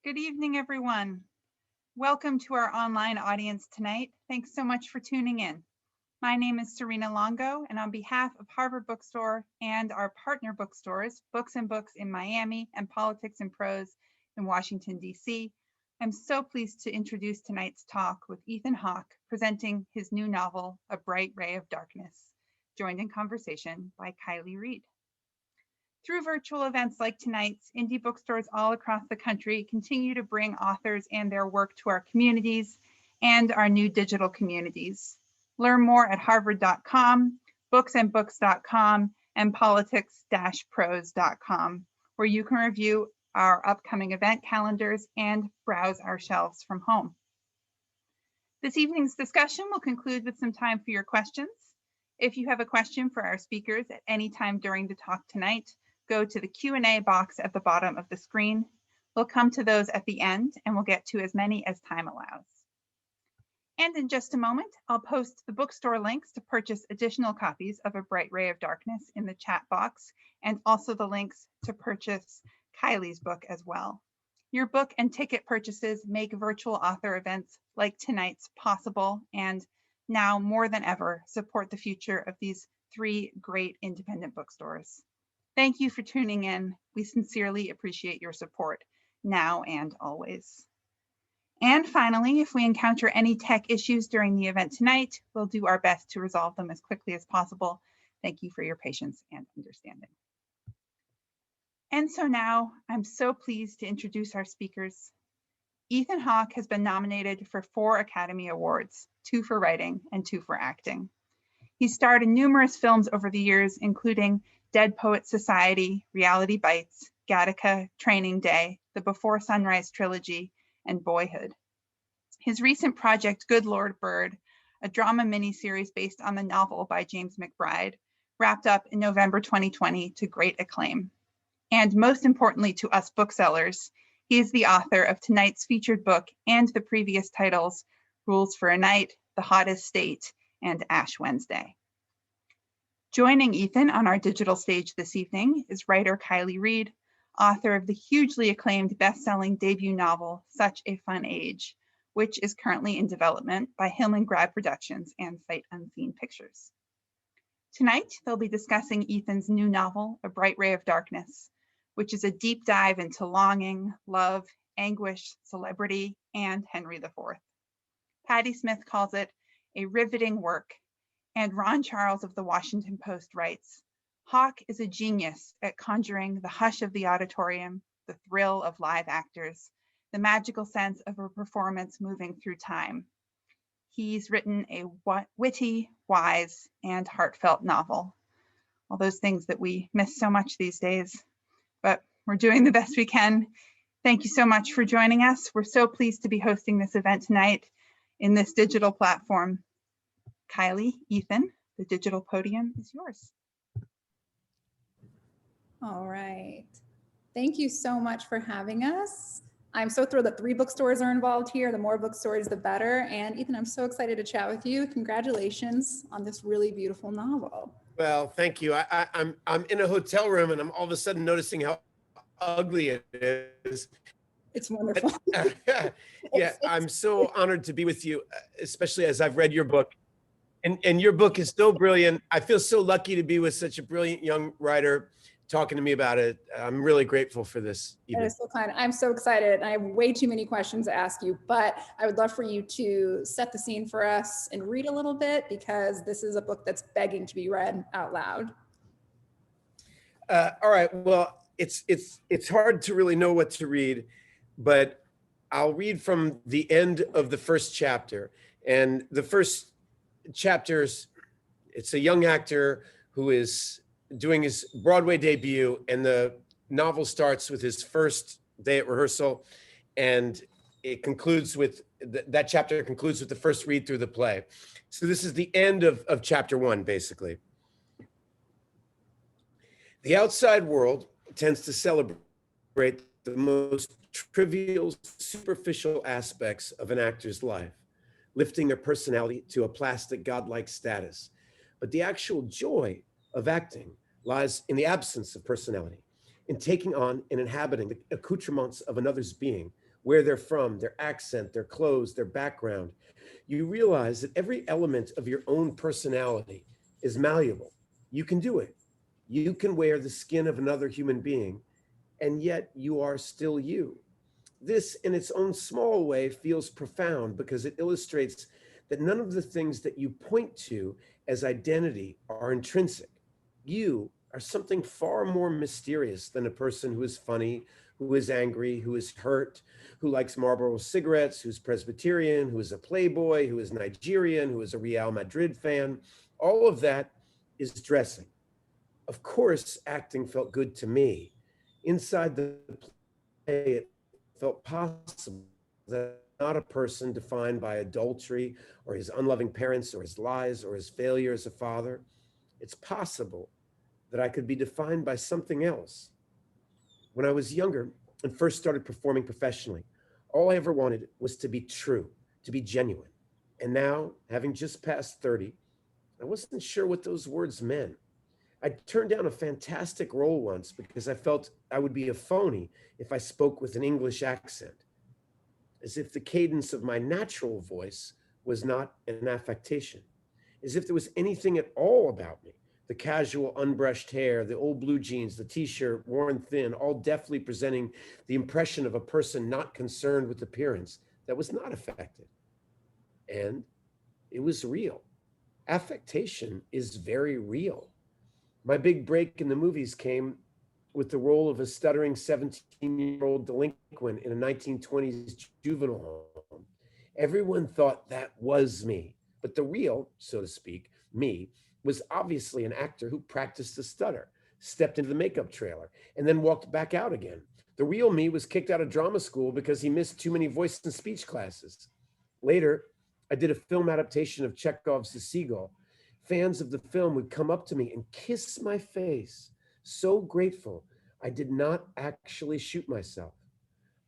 Good evening, everyone. Welcome to our online audience tonight. Thanks so much for tuning in. My name is Serena Longo, and on behalf of Harvard Bookstore and our partner bookstores, Books and Books in Miami and Politics and Prose in Washington, D.C., I'm so pleased to introduce tonight's talk with Ethan Hawke, presenting his new novel, A Bright Ray of Darkness, joined in conversation by Kiley Reid. Through virtual events like tonight's, indie bookstores all across the country continue to bring authors and their work to our communities and our new digital communities. Learn more at harvard.com, booksandbooks.com, and politics-prose.com, where you can review our upcoming event calendars and browse our shelves from home. This evening's discussion will conclude with some time for your questions. If you have a question for our speakers at any time during the talk tonight, go to the Q&A box at the bottom of the screen. We'll come to those at the end, and we'll get to as many as time allows. And in just a moment, I'll post the bookstore links to purchase additional copies of A Bright Ray of Darkness in the chat box, and also the links to purchase Kiley's book as well. Your book and ticket purchases make virtual author events like tonight's possible, and now more than ever, support the future of these three great independent bookstores. Thank you for tuning in. We sincerely appreciate your support now and always. And finally, if we encounter any tech issues during the event tonight, we'll do our best to resolve them as quickly as possible. Thank you for your patience and understanding. And so now I'm so pleased to introduce our speakers. Ethan Hawke has been nominated for 4 Academy Awards, 2 for writing and 2 for acting. He starred in numerous films over the years, including Dead Poets Society, Reality Bites, Gattaca, Training Day, the Before Sunrise trilogy, and Boyhood. His recent project, Good Lord Bird, a drama miniseries based on the novel by James McBride, wrapped up in November 2020 to great acclaim. And most importantly to us booksellers, he is the author of tonight's featured book and the previous titles, Rules for a Night, The Hottest State, and Ash Wednesday. Joining Ethan on our digital stage this evening is writer Kiley Reid, author of the hugely acclaimed best-selling debut novel, Such a Fun Age, which is currently in development by Hillman Grad Productions and Sight Unseen Pictures. Tonight, they'll be discussing Ethan's new novel, A Bright Ray of Darkness, which is a deep dive into longing, love, anguish, celebrity, and Henry IV. Patti Smith calls it a riveting work, and Ron Charles of the Washington Post writes, Hawke is a genius at conjuring the hush of the auditorium, the thrill of live actors, the magical sense of a performance moving through time. He's written a witty, wise, and heartfelt novel. All those things that we miss so much these days, but we're doing the best we can. Thank you so much for joining us. We're so pleased to be hosting this event tonight in this digital platform. Kiley, Ethan, the digital podium is yours. All right. Thank you so much for having us. I'm so thrilled that 3 bookstores are involved here. The more bookstores, the better. And Ethan, I'm so excited to chat with you. Congratulations on this really beautiful novel. Well, thank you. I'm in a hotel room and I'm all of a sudden noticing how ugly it is. It's wonderful. Yeah, I'm so honored to be with you, especially as I've read your book. And your book is so brilliant. I feel so lucky to be with such a brilliant young writer talking to me about it. I'm really grateful for this. That is so kind. I'm so excited. I have way too many questions to ask you, but I would love for you to set the scene for us and read a little bit, because this is a book that's begging to be read out loud. All right. Well, it's hard to really know what to read, but I'll read from the end of the first chapter. And the first chapters, it's a young actor who is doing his Broadway debut, and the novel starts with his first day at rehearsal, and it concludes with that chapter concludes with the first read through the play. So this is the end of chapter 1, basically. The outside world tends to celebrate the most trivial, superficial aspects of an actor's life, lifting their personality to a plastic, godlike status. But the actual joy of acting lies in the absence of personality, in taking on and inhabiting the accoutrements of another's being where they're from, their accent, their clothes, their background, you realize that every element of your own personality is malleable. You can do it. You can wear the skin of another human being, and yet you are still you. This, in its own small way, feels profound because it illustrates that none of the things that you point to as identity are intrinsic. You are something far more mysterious than a person who is funny, who is angry, who is hurt, who likes Marlboro cigarettes, who's Presbyterian, who is a playboy, who is Nigerian, who is a Real Madrid fan. All of that is dressing. Of course, acting felt good to me. Inside the play, it felt possible that not a person defined by adultery or his unloving parents or his lies or his failure as a father. It's possible that I could be defined by something else. When I was younger and first started performing professionally, all I ever wanted was to be true, to be genuine. And now, having just passed 30, I wasn't sure what those words meant. I turned down a fantastic role once because I felt I would be a phony if I spoke with an English accent, as if the cadence of my natural voice was not an affectation, as if there was anything at all about me. The casual, unbrushed hair, the old blue jeans, the t-shirt worn thin, all deftly presenting the impression of a person not concerned with appearance that was not affected. And it was real. Affectation is very real. My big break in the movies came with the role of a stuttering 17-year-old delinquent in a 1920s juvenile home. Everyone thought that was me, but the real, so to speak, me, was obviously an actor who practiced the stutter, stepped into the makeup trailer, and then walked back out again. The real me was kicked out of drama school because he missed too many voice and speech classes. Later, I did a film adaptation of Chekhov's The Seagull. Fans of the film would come up to me and kiss my face, so grateful I did not actually shoot myself.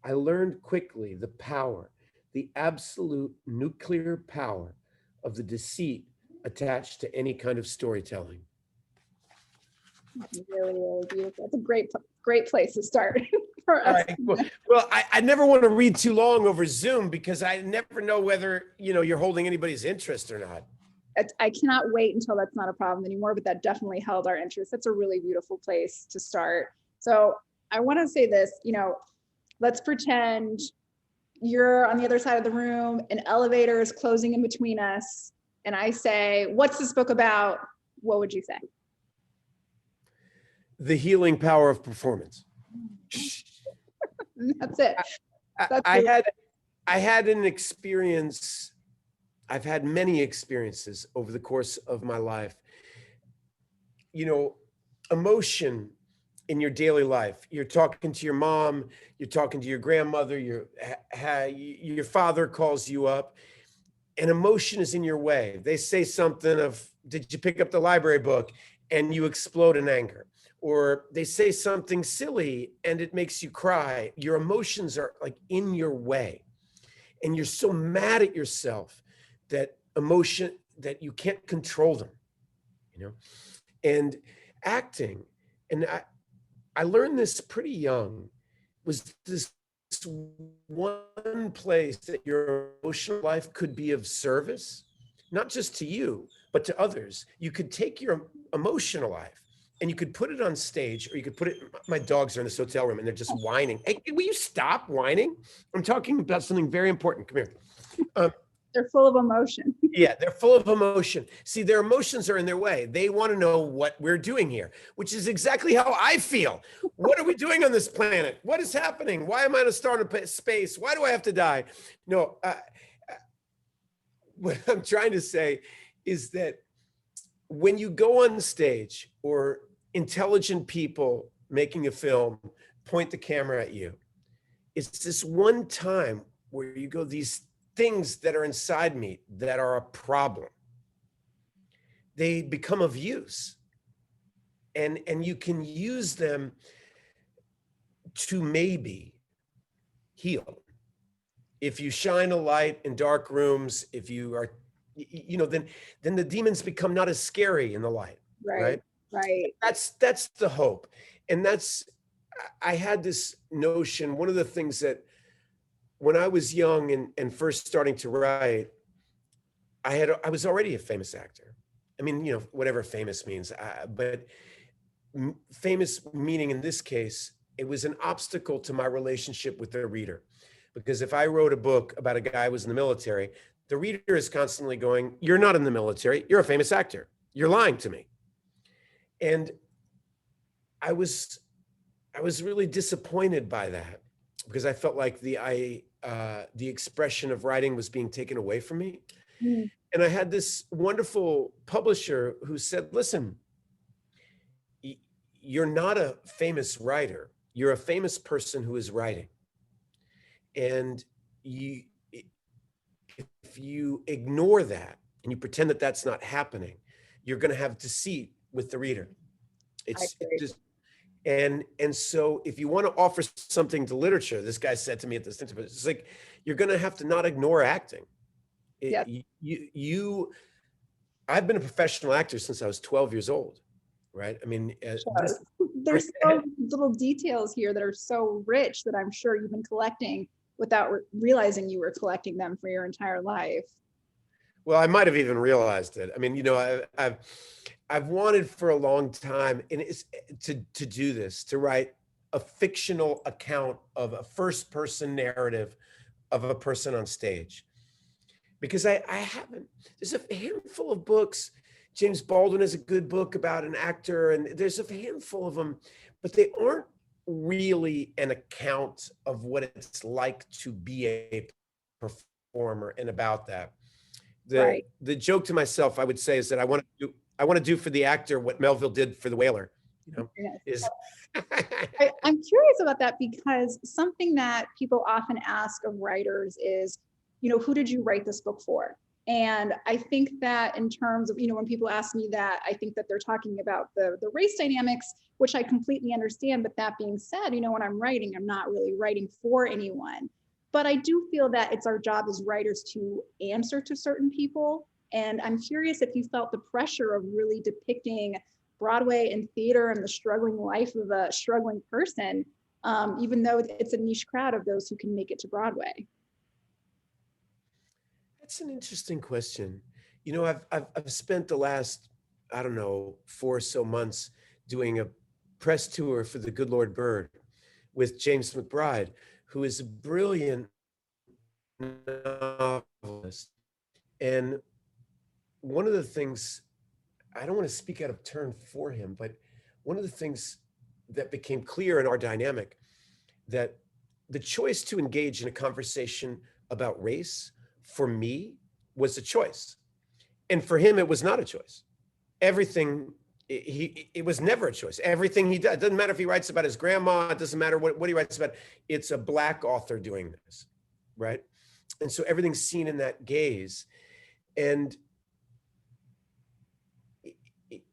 I learned quickly the power, the absolute nuclear power of the deceit attached to any kind of storytelling. Really, really beautiful. That's a great place to start for us. Right. Well, I never want to read too long over Zoom because I never know whether, you're holding anybody's interest or not. I cannot wait until that's not a problem anymore, but that definitely held our interest. That's a really beautiful place to start. So I want to say this, let's pretend you're on the other side of the room, an elevator is closing in between us, and I say, what's this book about? What would you say? The healing power of performance. That's it. I had an experience. I've had many experiences over the course of my life. Emotion in your daily life. You're talking to your mom, you're talking to your grandmother, your father calls you up, and emotion is in your way. They say something of, did you pick up the library book? And you explode in anger. Or they say something silly and it makes you cry. Your emotions are like in your way. And you're so mad at yourself that you can't control them, and acting. And I learned this pretty young, was this one place that your emotional life could be of service, not just to you, but to others. You could take your emotional life and you could put it on stage, or you could put it, my dogs are in this hotel room and they're just whining. Hey, will you stop whining? I'm talking about something very important. Come here. They're full of emotion. Yeah, they're full of emotion. See, their emotions are in their way. They want to know what we're doing here, which is exactly how I feel. What are we doing on this planet? What is happening? Why am I in a star in space? Why do I have to die? No, what I'm trying to say is that when you go on stage, or intelligent people making a film point the camera at you, it's this one time where you go, these things that are inside me that are a problem, they become of use, and you can use them to maybe heal. If you shine a light in dark rooms, if you are, then the demons become not as scary in the light. Right. That's the hope. And I had this notion, one of the things that when I was young and first starting to write, I was already a famous actor. I mean, you know, whatever famous means, but famous meaning in this case, it was an obstacle to my relationship with the reader. Because if I wrote a book about a guy who was in the military, the reader is constantly going, "You're not in the military, you're a famous actor. You're lying to me." And I was really disappointed by that, because I felt like the expression of writing was being taken away from me. Mm. And I had this wonderful publisher who said, "Listen, you're not a famous writer. You're a famous person who is writing. And if you ignore that and you pretend that that's not happening, you're going to have deceit with the reader." It's just, and so if you want to offer something to literature, this guy said to me at this interview, it's like, you're going to have to not ignore acting. Yeah. I've been a professional actor since I was 12 years old, right? I mean, There's so little details here that are so rich that I'm sure you've been collecting without realizing you were collecting them for your entire life. Well, I might have even realized it. I mean, you know, I've wanted for a long time, and it's to do this, to write a fictional account of a first-person narrative of a person on stage, because I haven't. There's a handful of books. James Baldwin has a good book about an actor, and there's a handful of them, but they aren't really an account of what it's like to be a performer and about that. Right. The joke to myself, I would say, is that I want to do for the actor what Melville did for the whaler. You know, Yes. I'm curious about that, because something that people often ask of writers is, you know, who did you write this book for? And I think that in terms of, you know, when people ask me that, I think that they're talking about the race dynamics, which I completely understand. But that being said, you know, when I'm writing, I'm not really writing for anyone. But I do feel that it's our job as writers to answer to certain people. And I'm curious if you felt the pressure of really depicting Broadway and theater and the struggling life of a struggling person, even though it's a niche crowd of those who can make it to Broadway. That's an interesting question. You know, I've spent the last, I don't know, 4 or so months doing a press tour for the Good Lord Bird with James McBride, who is a brilliant novelist. And one of the things, I don't want to speak out of turn for him, but one of the things that became clear in our dynamic, that the choice to engage in a conversation about race for me was a choice. And for him, it was not a choice. Everything, it was never a choice. Everything he does, it doesn't matter if he writes about his grandma, it doesn't matter what he writes about, it's a Black author doing this, right? And so everything's seen in that gaze. And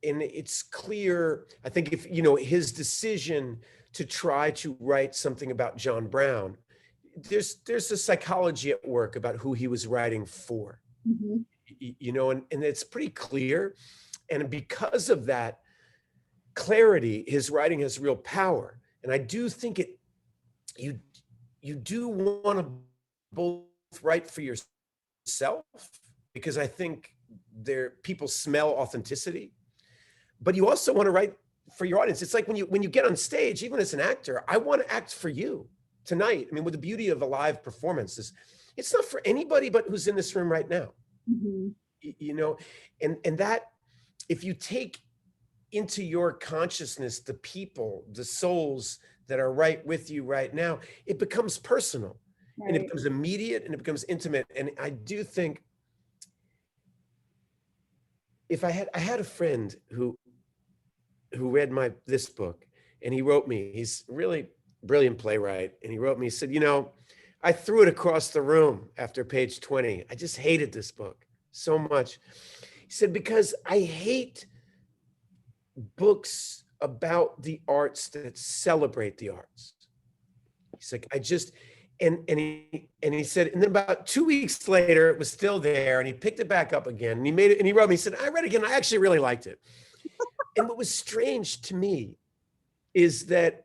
it's clear, I think, if, you know, his decision to try to write something about John Brown, there's a psychology at work about who he was writing for. Mm-hmm. You know, and it's pretty clear. And because of that clarity, his writing has real power. And I do think you do want to both write for yourself, because I think people smell authenticity, but you also want to write for your audience. It's like when you get on stage, even as an actor, I want to act for you tonight. I mean, with the beauty of a live performance is, it's not for anybody but who's in this room right now. Mm-hmm. You know, and that, if you take into your consciousness the people, the souls that are right with you right now, it becomes personal. Right. And it becomes immediate, and it becomes intimate. And I do think, if I had a friend who read this book, and he wrote me, he's really brilliant playwright, and he wrote me, he said, you know, I threw it across the room after page 20. I just hated this book so much. He said, because I hate books about the arts that celebrate the arts. He's like, I just, and he said, and then about 2 weeks later, it was still there, and he picked it back up again, and he made it, and he wrote me, he said, I read it again, I actually really liked it. And what was strange to me is that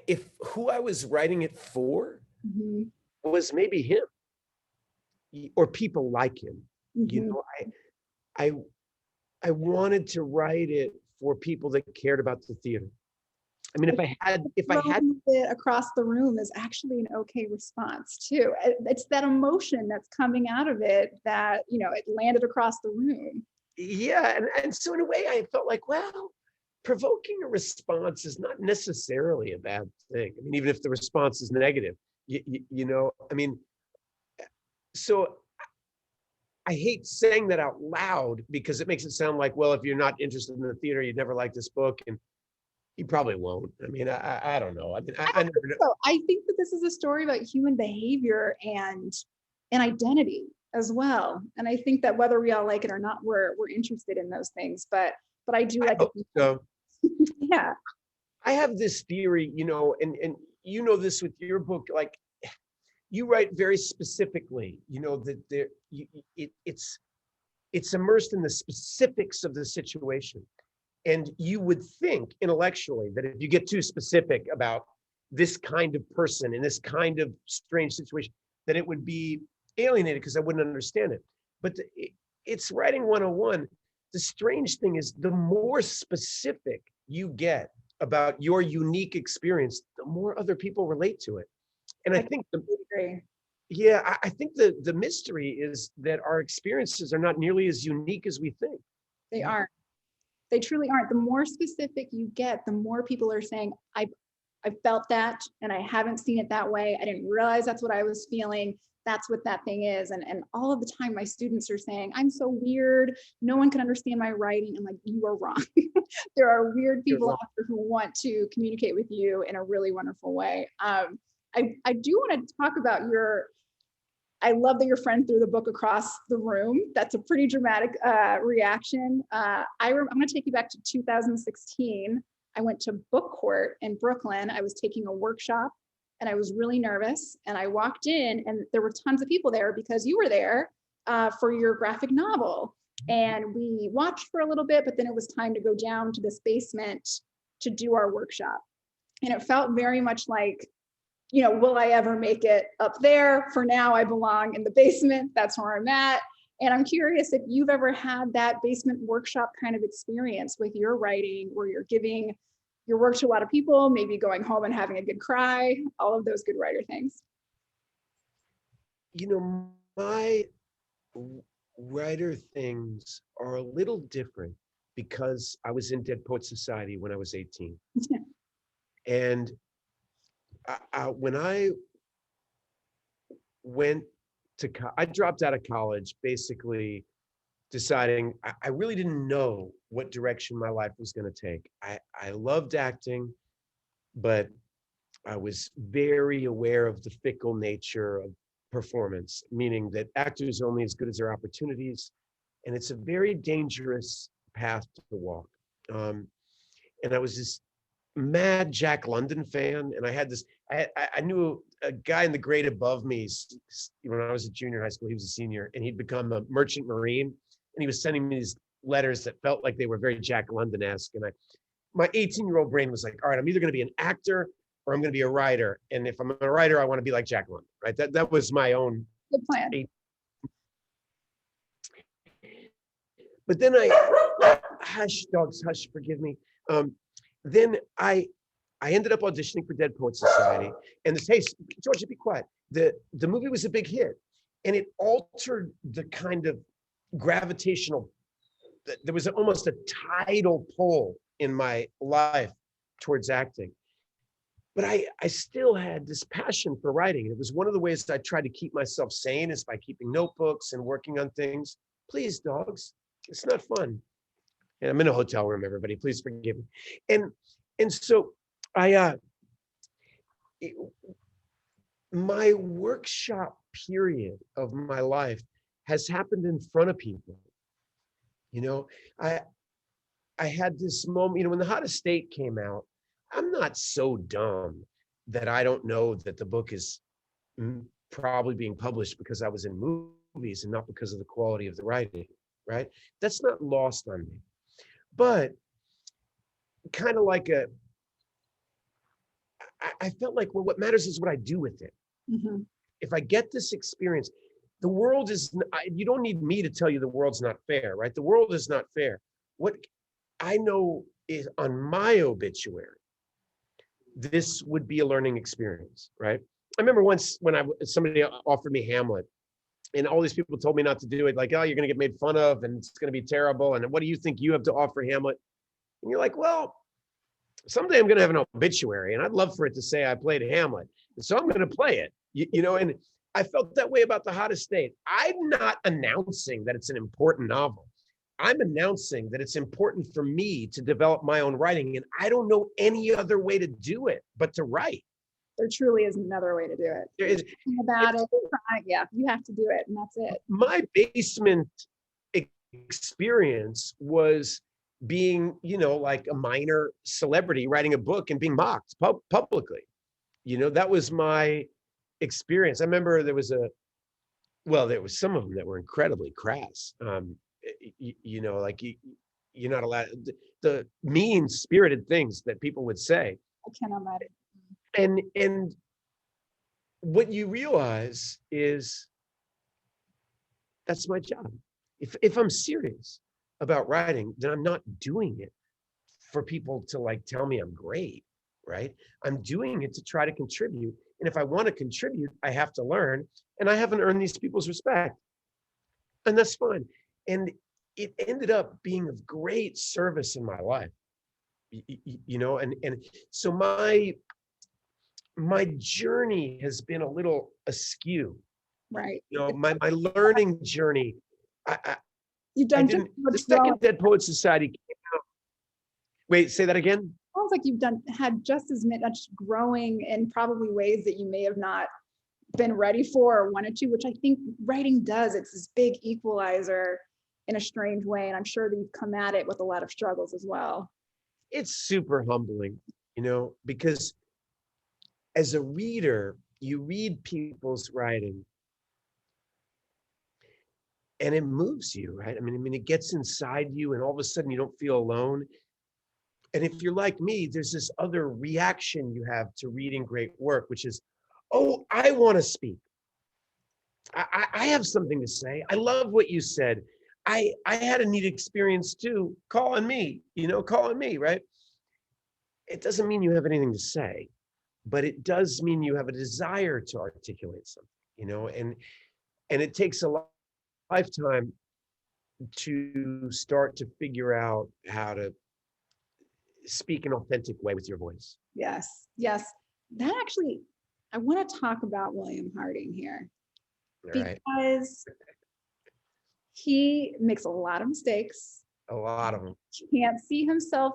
if who I was writing it for, mm-hmm. was maybe him or people like him. You Mhm. know, I I wanted to write it for people that cared about the theater. I mean, if I had, Throwing it across the room is actually an okay response too. It's that emotion that's coming out of it that, you know, it landed across the room. yeah, and so in a way, I felt like, well, provoking a response is not necessarily a bad thing. I mean, even if the response is negative, you know, I mean, so I hate saying that out loud because it makes it sound like, well, if you're not interested in the theater, you'd never like this book, and you probably won't. I mean, I don't know. I mean, I never know. So I think that this is a story about human behavior and identity as well. And I think that whether we all like it or not, we're interested in those things. But I do I like hope it. so. Yeah. I have this theory, you know, and you know this with your book, like you write very specifically, you know, that it's immersed in the specifics of the situation. And you would think intellectually that if you get too specific about this kind of person in this kind of strange situation, that it would be alienated because I wouldn't understand it. But it's writing 101. The strange thing is the more specific you get about your unique experience, the more other people relate to it. And I think Agree. yeah, I think the mystery is that our experiences are not nearly as unique as we think. They aren't. They truly aren't. The more specific you get, the more people are saying, I felt that and I haven't seen it that way. I didn't realize that's what I was feeling. That's what that thing is. And all of the time my students are saying, I'm so weird. No one can understand my writing. I'm like, you are wrong. There are weird people out there who want to communicate with you in a really wonderful way. I do want to talk about I love that your friend threw the book across the room. That's a pretty dramatic reaction. I'm going to take you back to 2016. I went to Book Court in Brooklyn. I was taking a workshop and I was really nervous. And I walked in and there were tons of people there because you were there for your graphic novel. And we watched for a little bit, but then it was time to go down to this basement to do our workshop. And it felt very much like, you know, will I ever make it up there? For now, I belong in the basement. That's where I'm at. And I'm curious if you've ever had that basement workshop kind of experience with your writing where you're giving your work to a lot of people, maybe going home and having a good cry, all of those good writer things. You know, my writer things are a little different because I was in Dead Poets Society when I was 18. And when I went to, I dropped out of college, basically deciding I really didn't know what direction my life was going to take. I loved acting, but I was very aware of the fickle nature of performance, meaning that actors are only as good as their opportunities. And it's a very dangerous path to walk. And I was this mad Jack London fan. And I had this, I knew a guy in the grade above me when I was a junior in high school. He was a senior and he'd become a merchant marine. And he was sending me these letters that felt like they were very Jack London-esque. And my 18-year-old brain was like, all right, I'm either going to be an actor or I'm going to be a writer. And if I'm a writer, I want to be like Jack London, right? That was my own Good plan. But then hush, dogs, hush, forgive me. Then I ended up auditioning for Dead Poets Society. And hey, Georgia, be quiet. The movie was a big hit. And it altered the kind of gravitational, there was almost a tidal pull in my life towards acting. But I still had this passion for writing. It was one of the ways that I tried to keep myself sane is by keeping notebooks and working on things. Please, dogs, it's not fun. And I'm in a hotel room, everybody, please forgive me. And so my workshop period of my life has happened in front of people. You know, I had this moment, you know, when The Hottest State came out, I'm not so dumb that I don't know that the book is probably being published because I was in movies and not because of the quality of the writing, right? That's not lost on me. But kind of like I felt like, well, what matters is what I do with it. Mm-hmm. if I get this experience, the world is, you don't need me to tell you the world's not fair, right? The world is not fair. What I know is on my obituary, this would be a learning experience, right? I remember once when somebody offered me Hamlet, and all these people told me not to do it, like, oh, you're going to get made fun of and it's going to be terrible. And what do you think you have to offer Hamlet? And you're like, well, someday I'm going to have an obituary and I'd love for it to say I played Hamlet. And so I'm going to play it, you know, and I felt that way about The Hottest State. I'm not announcing that it's an important novel. I'm announcing that it's important for me to develop my own writing. And I don't know any other way to do it but to write. There truly is another way to do it. There is. Think about it. Yeah, you have to do it, and that's it. My basement experience was being, you know, like a minor celebrity writing a book and being mocked publicly. You know, that was my experience. I remember there was some of them that were incredibly crass. You know, like you're not allowed, the mean-spirited things that people would say. I cannot imagine. And what you realize is that's my job. If I'm serious about writing, then I'm not doing it for people to like tell me I'm great, right? I'm doing it to try to contribute. And if I want to contribute, I have to learn, and I haven't earned these people's respect. And that's fine. And it ended up being of great service in my life. You know, and so my journey has been a little askew. Right. You know, my learning journey. You've done The second Dead Poets Society came out. Wait, say that again? Sounds like you've had just as much growing in probably ways that you may have not been ready for or wanted to, which I think writing does. It's this big equalizer in a strange way. And I'm sure that you've come at it with a lot of struggles as well. It's super humbling, you know, because as a reader, you read people's writing and it moves you, right? I mean, it gets inside you and all of a sudden you don't feel alone. And if you're like me, there's this other reaction you have to reading great work, which is, oh, I want to speak. I have something to say. I love what you said. I had a neat experience too. Call on me, right? It doesn't mean you have anything to say, but it does mean you have a desire to articulate something, you know, and it takes a lifetime to start to figure out how to speak an authentic way with your voice. Yes, yes. That actually, I want to talk about William Harding here. All right. Because he makes a lot of mistakes. A lot of them. He can't see himself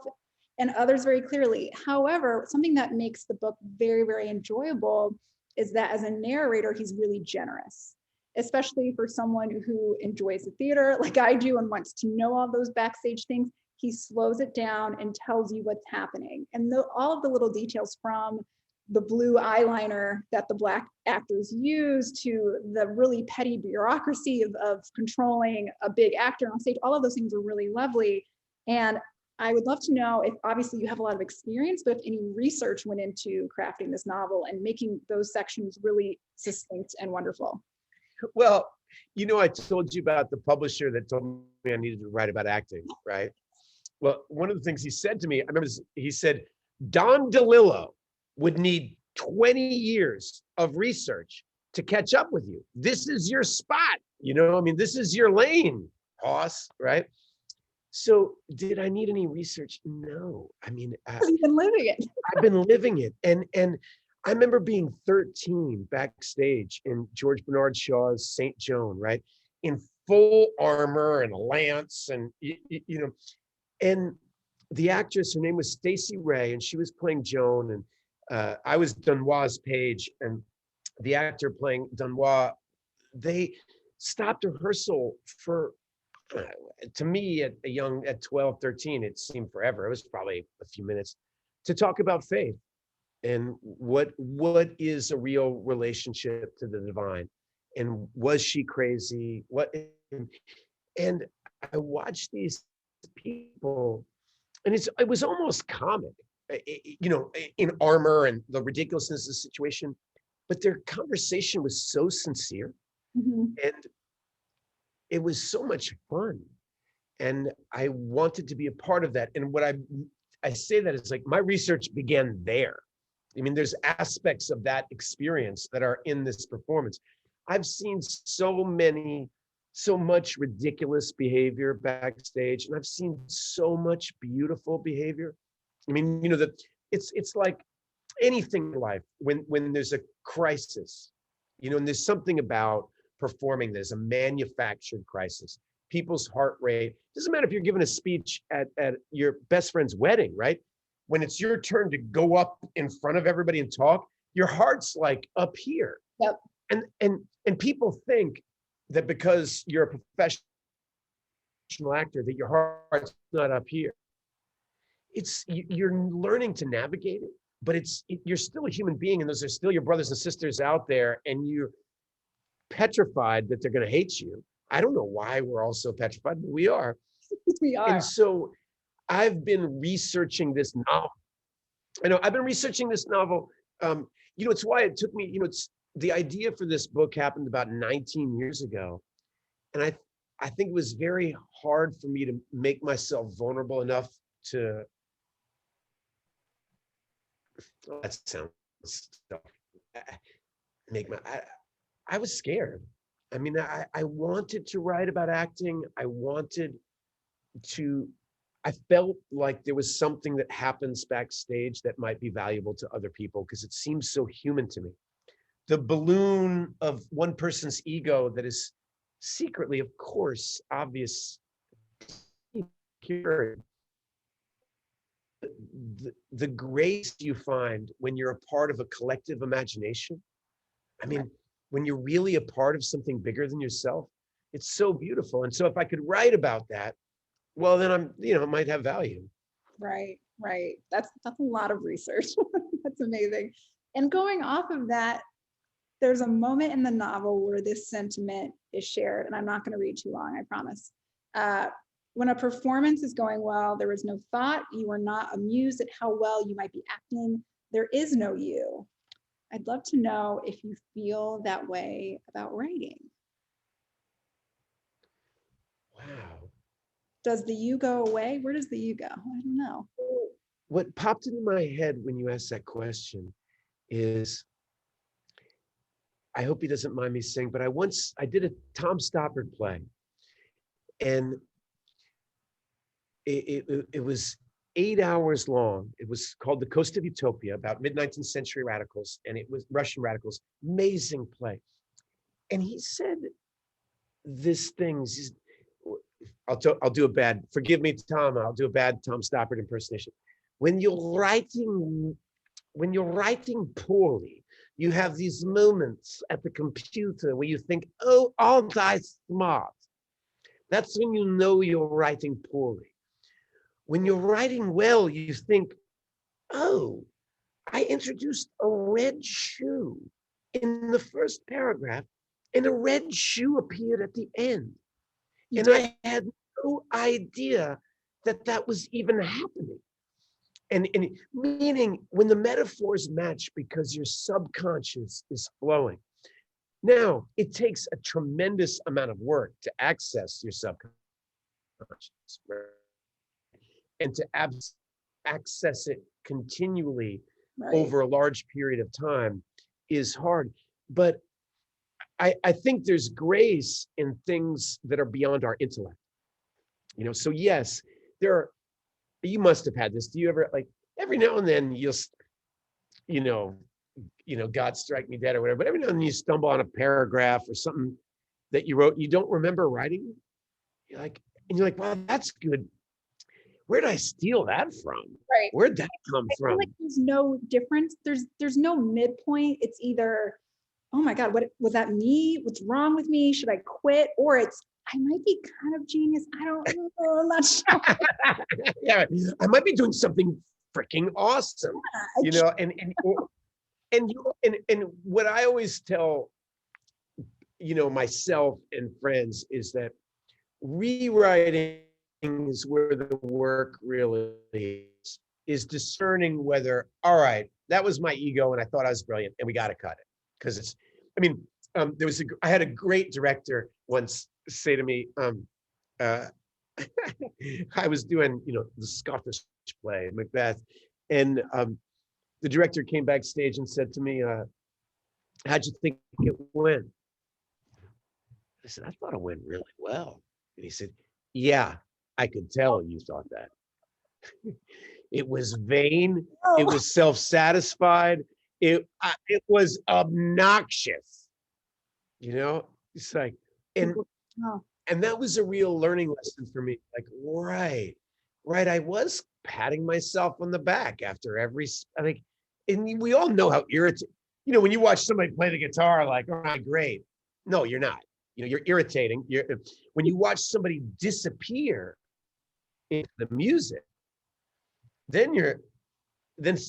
and others very clearly. However, something that makes the book very, very enjoyable is that as a narrator, he's really generous, especially for someone who enjoys the theater like I do and wants to know all those backstage things. He slows it down and tells you what's happening. And all of the little details, from the blue eyeliner that the Black actors use to the really petty bureaucracy of controlling a big actor on stage, all of those things are really lovely. And I would love to know if, obviously you have a lot of experience, but if any research went into crafting this novel and making those sections really succinct and wonderful. Well, you know, I told you about the publisher that told me I needed to write about acting, right? Well, one of the things he said to me, I remember he said, Don DeLillo would need 20 years of research to catch up with you. This is your spot, you know, I mean, this is your lane, Hoss, right? So did I need any research? No. I mean, You've been living it. I've been living it. And I remember being 13 backstage in George Bernard Shaw's St. Joan, right? In full armor and a lance and, you know, and the actress, her name was Stacey Ray, and she was playing Joan, and I was Dunois' page, and the actor playing Dunois, they stopped rehearsal for, to me at 12, 13, it seemed forever. It was probably a few minutes to talk about faith and what is a real relationship to the divine, and was she crazy? And I watched these people, and it was almost comic, you know, in armor and the ridiculousness of the situation. but their conversation was so sincere, Mhm. and it was so much fun. And I wanted to be a part of that. And what I say that is like my research began there. I mean, there's aspects of that experience that are in this performance. I've seen so much ridiculous behavior backstage, and I've seen so much beautiful behavior. I mean, it's like anything in life when there's a crisis, and there's something about performing, there's a manufactured crisis. People's heart rate, doesn't matter if you're giving a speech at your best friend's wedding, right? When it's your turn to go up in front of everybody and talk, your heart's like up here. Yep. And people think that because you're a professional actor that your heart's not up here. You're learning to navigate it, but you're still a human being, and those are still your brothers and sisters out there, and you're petrified that they're going to hate you. I don't know why we're all so petrified, but we are. We are. And so I've been researching this novel. I've been researching this novel. It's why it took me, the idea for this book happened about 19 years ago. And I think it was very hard for me to make myself vulnerable enough to, that sounds stuff. I was scared. I mean, I wanted to write about acting. I felt like there was something that happens backstage that might be valuable to other people because it seems so human to me. The balloon of one person's ego that is secretly, of course, obvious. The grace you find when you're a part of a collective imagination. I mean, when you're really a part of something bigger than yourself, it's so beautiful. And so if I could write about that, well, then it might have value. Right. That's a lot of research. That's amazing. And going off of that, there's a moment in the novel where this sentiment is shared, and I'm not going to read too long, I promise. When a performance is going well, there is no thought. You are not amused at how well you might be acting. There is no you. I'd love to know if you feel that way about writing. Wow. Does the you go away? Where does the you go? I don't know. What popped into my head when you asked that question is, I hope he doesn't mind me saying, but I did a Tom Stoppard play, and it was 8 hours long. It was called The Coast of Utopia, about mid-19th century radicals, and it was Russian radicals. Amazing play. And he said this thing. I'll do a bad, forgive me, Tom, I'll do a bad Tom Stoppard impersonation. When you're writing poorly, you have these moments at the computer where you think, oh, aren't I smart? That's when you know you're writing poorly. When you're writing well, you think, oh, I introduced a red shoe in the first paragraph, and a red shoe appeared at the end. And I had no idea that was even happening. And meaning when the metaphors match because your subconscious is flowing. Now, it takes a tremendous amount of work to access your subconscious, right? And to access it continually over a large period of time is hard. But I think there's grace in things that are beyond our intellect. So yes, you must have had this. Do you ever, like, every now and then you'll, God strike me dead or whatever, but every now and then you stumble on a paragraph or something that you wrote, you don't remember writing. You're like, wow, that's good. Where did I steal that from? Right. Where'd that come from? I feel like there's no difference. There's no midpoint. It's either, oh my God, what was that me? What's wrong with me? Should I quit? Or it's, I might be kind of genius. I don't know. I'm not sure. Yeah, I might be doing something freaking awesome. And what I always tell, myself and friends is that rewriting is where the work really is discerning whether, all right, that was my ego and I thought I was brilliant and we got to cut it. because it's, I mean, I had a great director once say to me, I was doing, the Scottish play, Macbeth, and the director came backstage and said to me, how'd you think it went? I said, I thought it went really well. And he said, yeah, I could tell you thought that. It was vain. It was self-satisfied. It was obnoxious. It's like, and that was a real learning lesson for me. Like, right. I was patting myself on the back after every, and we all know how irritating, when you watch somebody play the guitar, like, all right, great. No, you're not. You're irritating. When you watch somebody disappear into the music, then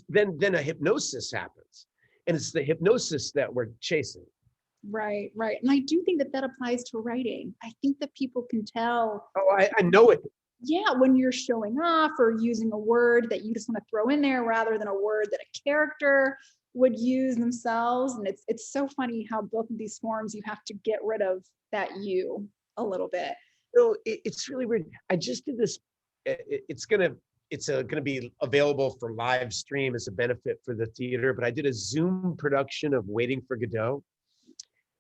then a hypnosis happens, and it's the hypnosis that we're chasing. Right. And I do think that applies to writing. I think that people can tell. Oh, I know it. Yeah, when you're showing off or using a word that you just want to throw in there rather than a word that a character would use themselves. And it's so funny how both of these forms you have to get rid of that you a little bit. No, it's really weird. I just did this. It's gonna be available for live stream as a benefit for the theater. But I did a Zoom production of Waiting for Godot,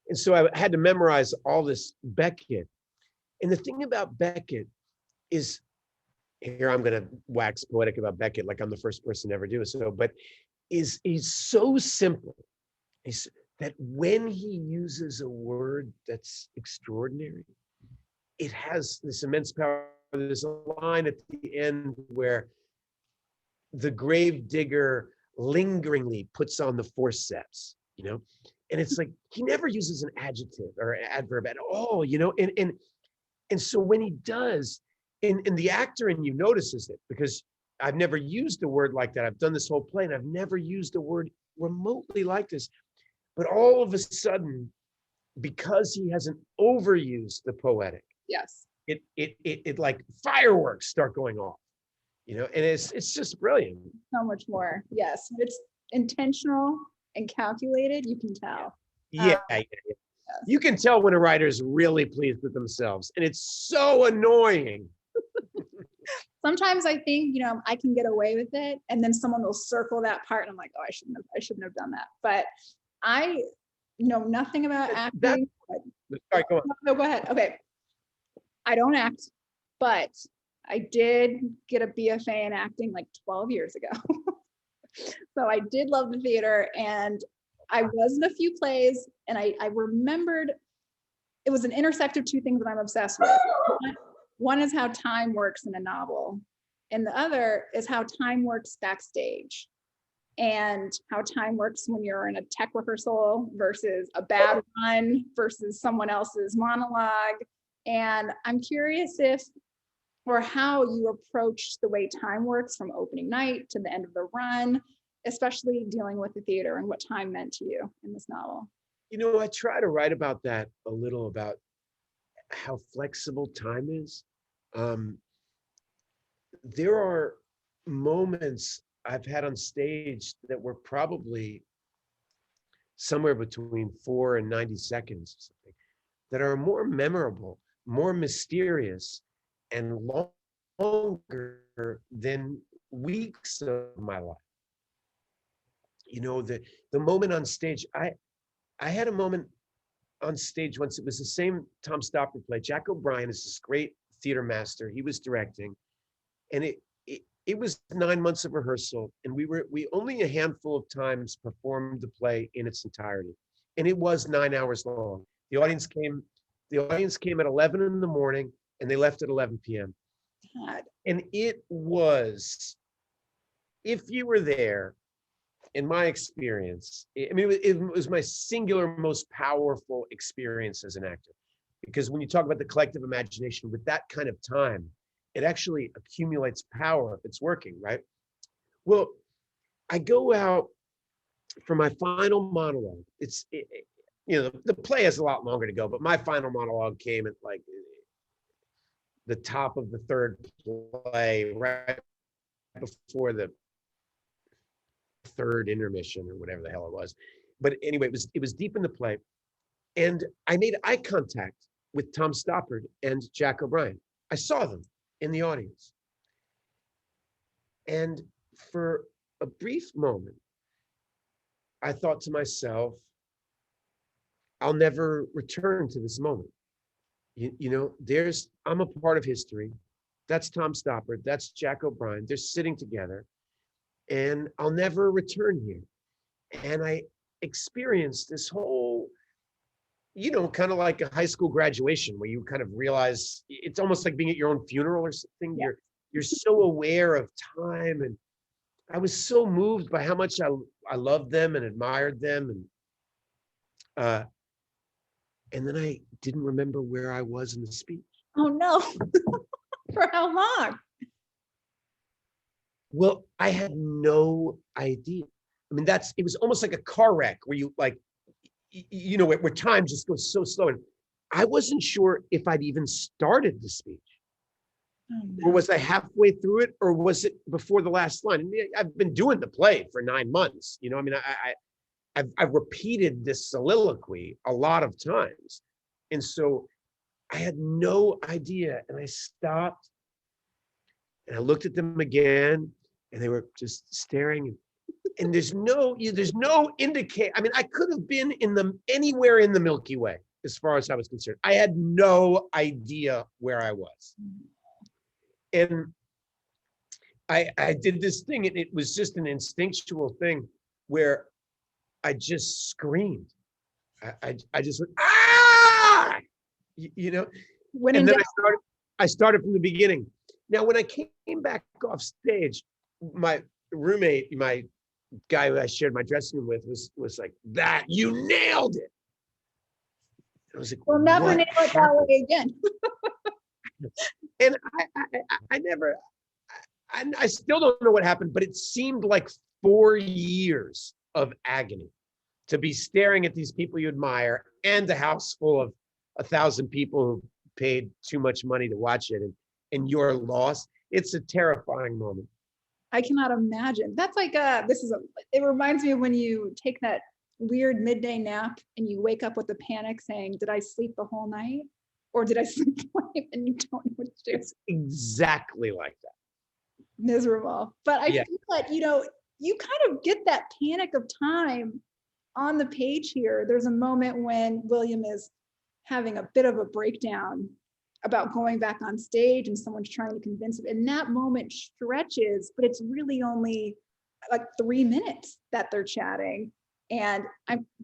and so I had to memorize all this Beckett. And the thing about Beckett is, here I'm gonna wax poetic about Beckett, like I'm the first person to ever do so. But he's so simple. He's that when he uses a word that's extraordinary, it has this immense power. There's a line at the end where the grave digger lingeringly puts on the forceps, and it's like he never uses an adjective or an adverb at all, and so when he does, and the actor in you notices it, because I've never used a word like that. I've done this whole play and I've never used a word remotely like this. But all of a sudden, because he hasn't overused the poetic, yes, it like fireworks start going off, and it's just brilliant. So much more. Yes, it's intentional and calculated. You can tell. Yeah. Yes. You can tell when a writer's really pleased with themselves, and it's so annoying. Sometimes I think, I can get away with it, and then someone will circle that part, and I'm like, oh, I shouldn't have done that. But I know nothing about acting. Sorry, go on. No, go ahead. Okay. I don't act, but I did get a BFA in acting like 12 years ago. So I did love the theater, and I was in a few plays, and I remembered it was an intersect of two things that I'm obsessed with. One is how time works in a novel, and the other is how time works backstage, and how time works when you're in a tech rehearsal versus a bad run versus someone else's monologue. And I'm curious how you approach the way time works from opening night to the end of the run, especially dealing with the theater, and what time meant to you in this novel. I try to write about that a little, about how flexible time is. There are moments I've had on stage that were probably somewhere between 4 and 90 seconds, or something, that are more memorable, more mysterious, and longer than weeks of my life. The moment on stage, I had a moment on stage once. It was the same Tom Stoppard play. Jack O'Brien is this great theater master. He was directing, and it was 9 months of rehearsal, and we only a handful of times performed the play in its entirety, and it was 9 hours long. The audience came at 11 in the morning, and they left at 11 p.m. God. And it was, if you were there, in my experience, it was my singular most powerful experience as an actor. Because when you talk about the collective imagination with that kind of time, it actually accumulates power if it's working, right? Well, I go out for my final monologue. The play has a lot longer to go, but my final monologue came at like the top of the third play, right before the third intermission or whatever the hell it was. but anyway, it was deep in the play. And I made eye contact with Tom Stoppard and Jack O'Brien. I saw them in the audience. And for a brief moment, I thought to myself, I'll never return to this moment. You know, I'm a part of history. That's Tom Stoppard. That's Jack O'Brien. They're sitting together, and I'll never return here. And I experienced this whole, you know, kind of like a high school graduation where you kind of realize it's almost like being at your own funeral or something. Yeah. You're so aware of time, and I was so moved by how much I loved them and admired them, and then I didn't remember where I was in the speech. Oh no. For how long? Well, I had no idea. I mean, it was almost like a car wreck where you like, you know, where time just goes so slow. And I wasn't sure if I'd even started the speech. Oh, no. Or was I halfway through it, or was it before the last line? I mean, I've been doing the play for 9 months. You know, I mean, I've repeated this soliloquy a lot of times. And so I had no idea. And I stopped and I looked at them again, and they were just staring. And there's no indicate. I mean, I could have been anywhere in the Milky Way as far as I was concerned. I had no idea where I was. And I did this thing, and it was just an instinctual thing where I just screamed. I just went, ah, you know. And then I started from the beginning. Now, when I came back off stage, my roommate, my guy who I shared my dressing room with, was like, "That you nailed it." I was like, "We'll never nail it that way again." And I still don't know what happened, but it seemed like 4 years of agony to be staring at these people you admire and a house full of 1,000 people who paid too much money to watch it, and you're lost. It's a terrifying moment. I cannot imagine. That's like it reminds me of when you take that weird midday nap and you wake up with a panic saying, did I sleep the whole night? Or did I sleep twice? And you don't know what to do. It's exactly like that. Miserable. But I feel like, you know, you kind of get that panic of time on the page here. There's a moment when William is having a bit of a breakdown about going back on stage, and someone's trying to convince him. And that moment stretches, but it's really only like 3 minutes that they're chatting. And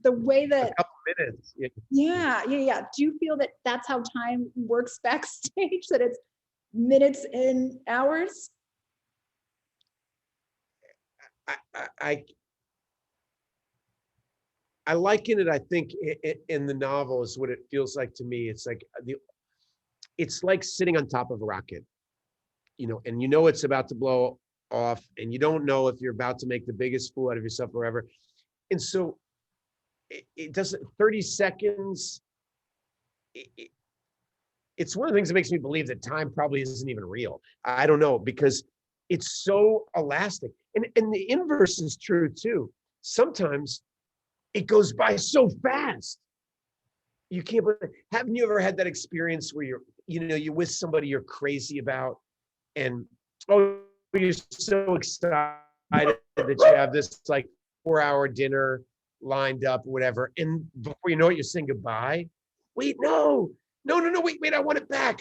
the way that, a couple minutes. Yeah. Do you feel that that's how time works backstage, that it's minutes and hours? I liken it, I think, in the novel is what it feels like to me. It's like sitting on top of a rocket, you know, and you know it's about to blow off, and you don't know if you're about to make the biggest fool out of yourself or ever. And so it doesn't, 30 seconds, it's one of the things that makes me believe that time probably isn't even real. I don't know, because it's so elastic. And the inverse is true too. Sometimes it goes by so fast. You can't believe. Haven't you ever had that experience where you're with somebody you're crazy about, and you're so excited that you have this like 4-hour dinner lined up or whatever, and before you know it, you're saying goodbye. Wait, no, wait, I want it back.